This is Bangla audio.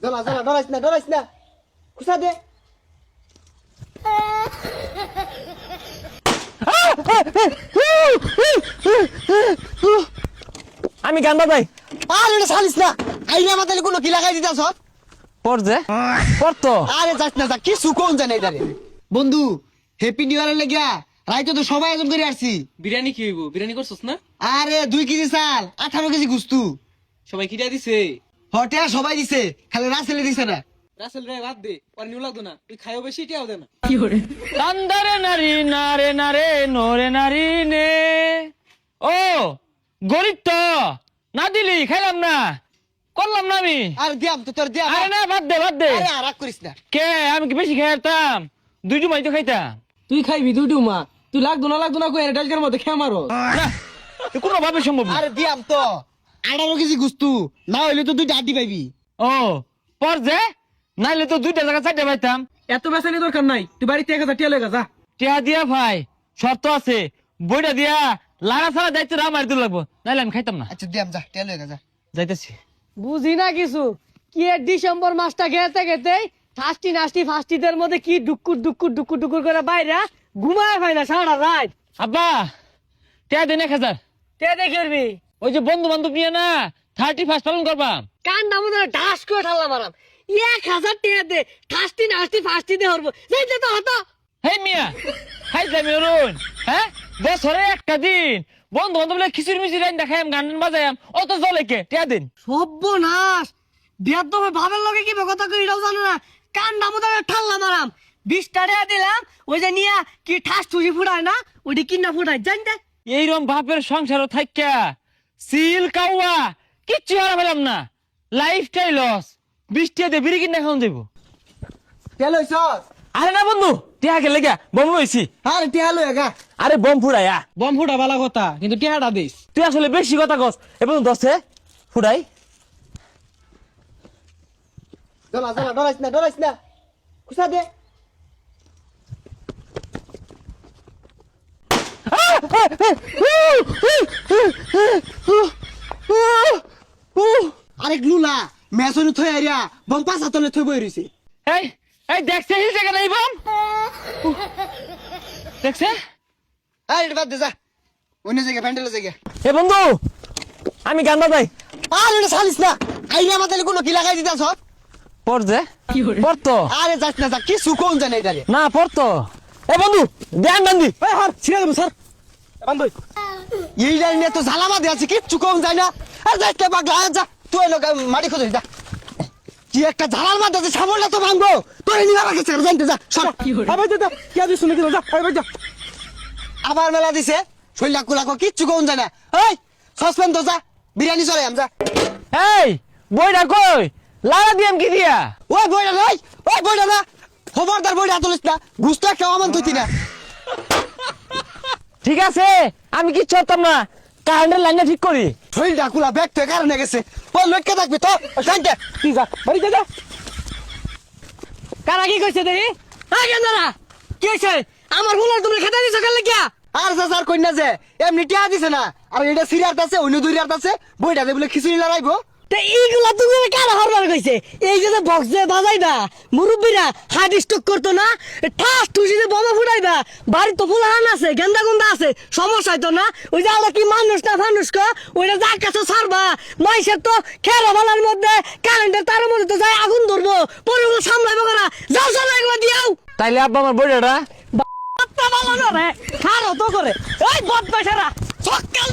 জ্বালা জ্বালা ডরাইস না খুশা দে। আমি গান বাজাই। আর এটা ছাড়িস না, আইনা মাতালে কোনো কি লাগাই দিতাছ। পর যে পর তো আরে যাস না, যা কিছু কোন জানে এটারে। বন্ধু হ্যাপি নিউ ইয়ারের লাগিয়া রাইতে তো সবাই আয়োজন করে আসছি। বিরিয়ানি কি হইব? বিরিয়ানি করছস না? আরে 2 কেজি চাল 18 কেজি গুস্তু। সবাই খিদা দিছে। হটে সবাই দিছে, খালি রাসেলে দিছে না। রাসেল রে বাদ দে, আর নিউ লাগতো না, তুই খাইও বেশি টিয়াও দে না। তান্দারে নারী নারে নারে নোরে নারী নে। ও গরিব তো না দিলি খাইলাম না, করলাম না আমি। আর দিয়াম তো তোর দিয়াম। আরে না বাদ দে বাদ দে। আরে আর রাগ করিস না। কে আমি কি বেশি খাইতাম? দুইটু মাই তো খাইতাম। তুই খাইবি দুইটু মা, তুই লাগতো না কই এর ডালকার মধ্যে খেয়ে মারো। না কোনো ভাবে সম্ভব না। আরে দিয়াম তো 18 কেজি গুস্তু, না হইলে তো 2টা আড্ডি পাইবি। ও পর যে নাইলে তো 2টা জায়গা 4টা পাইতাম। এত বেসানি দরকার নাই, তুই বাড়িতে 1000 টিয়া লয়ে যা। টিয়া দিয়া ভাই শর্ত আছে, বইটা দিয়া লাড়া ছাড়া দায়িত্ব আমার দূর লাগবো, নাইলে আমি খাইতাম না। আচ্ছা দিয়াম যা, টেল হয়ে যা। যাইতেছি। বুঝি না কিছু কি এর ডিসেম্বর মাসটা গেতে গেতে ফাস্টি নাস্টি ফাস্টিদের মধ্যে কি ডুকুর করে বাইরে ঘুমায় ভাই না সারা রাত। আব্বা টিয়া দেন 1000। তে দেখবি ওই যে বন্ধু বান্ধব নিয়ে না 31 পালন করবা। কান নাম ঢাস করে ঠাল্লা মারাম 1000 টাকা দে ফাস্টি নাস্টি ফাস্টি দে হরবো যাইতে তো হতো। হেই মিয়া হাই যাবি অরুণ, হ্যাঁ বছরে একটা দিন বন্ধু বান্ধব খিচুড়ি মিচুড়ি রাইন দেখাম গান বাজাইম, অত জলে কে টিয়া দিন। সর্বনাশ বিয়ার তো ভাবের লগে কি কথা কই এটাও জানো না, কান নাম ঠাল্লা মারাম 20 টাকা দিলাম ওই যে নিয়া কি ঠাস ঠুসি ফুটায় না ওইটি কিনা ফুটায় জানতে। এইরকম বাপের সংসারও থাইকা সিল কাউয়া কিচ্ছু হারা পেলাম না, লাইফটাই লস। 20 টাকা দিয়ে বিড়ি কিনে খাওয়ান যাবো। টেল হইছ? আরে না বন্ধু টিয়া গেলে গা বম লইছি। আরে টেল হয়ে গা। আরে বম ফুড়াইয়া বম ফুটা বালা কথা, কিন্তু টিয়াটা দিস। তুই আসলে বেশি কথা কস এবং দশে ফুড়াই। জ্বালা ডরাইস না খুশা দে। আরে গ্লুলা মেসনে থই আরিয়া বম পাঁচ হাতলে থই বই রইছে। এই এই দেখছে এই জায়গা নাই বম দেখছে। আরে এটা বাদ দে যা, অন্য জায়গা প্যান্ডেলের জায়গা। এ বন্ধু আমি গান বাজাই। আরে এটা ছাড়িস না, আইনা মাতালে কোনো কি লাগাই দিতাছ। পর যে পর তো আরে যাস না, যা কিছু কোন জানে এটারে। না পর তো। এ বন্ধু ধ্যান বান্ধি। এই হর ছিড়ে দেব স্যার বান্ধ। এই লাইনে তো ঝালামা দিয়ে আছে, কিচ্ছু কোন যায় না। আর যাই কে পাগলা, যা তুই লোক মাটি খোঁজ যা। কি একটা ঝালার মাঝে আছে, সাবলটা তো ভাঙবো। তোর নিয়ে আমাকে ছেড়ে জানতে যা সর। আবার যা কে দিছ নাকি যা আবার যা। আবার মেলা দিছে শৈলা কুলাকো, কিচ্ছু কোন যায় না। এই সসপেন তো যা, বিরিয়ানি চলে আম যা। এই বইটা কই লাগা দিয়াম কি দিয়া। ওই বইটা নয়, ওই বইটা না, খবরদার বইটা তুলিস না, গুস্তা কেউ আমার তুই না। ঠিক আছে আমি কিচ্ছু করতাম না, কারেন্টের লাইনটা ঠিক করি। শৈলটা কুলা ব্যাগ তো কারণে গেছে, ওই লক্ষ্যে থাকবি তো জানতে। তুই যা বাড়ি যা। কারা কি কইছে দেখি আগে দাঁড়া কি হয়েছে আমার ফুলার তুমি খেতে দিছো কেন লাগিয়া। আর যা স্যার কন্যা যে এমনি টিয়া দিছে না, আর এটা সিরিয়ার আছে অন্য দুই আছে, বইটা যে বলে খিচুড়ি লড়াইবো। তা এইগুলা তুমি কারা হরবার কইছে এই যে বক্স যে বাজাই না মুরব্বীরা হার্ট স্ট্রোক করতো না, ঠাস ঠুসি যে বোমা ফুটাইবা বাড়ি তো ফুলাহান আছে গেন্দা গুন্দা আছে সমস্যা হইতো না। ওই যে আমরা কি মানুষ না ফানুষ ওইটা যা কাছে ছাড়বা মাইসের তো খেলা ভালার মধ্যে কারেন্টের তার মধ্যে তো যাই আগুন ধরবো পরে ওগুলো সামলাইবো করা যাও চলো এগুলো দিয়াও। তাইলে আব্বা আমার বইটা বাপ্পা ভালো না রে খারো তো করে ওই বদমাশেরা সকাল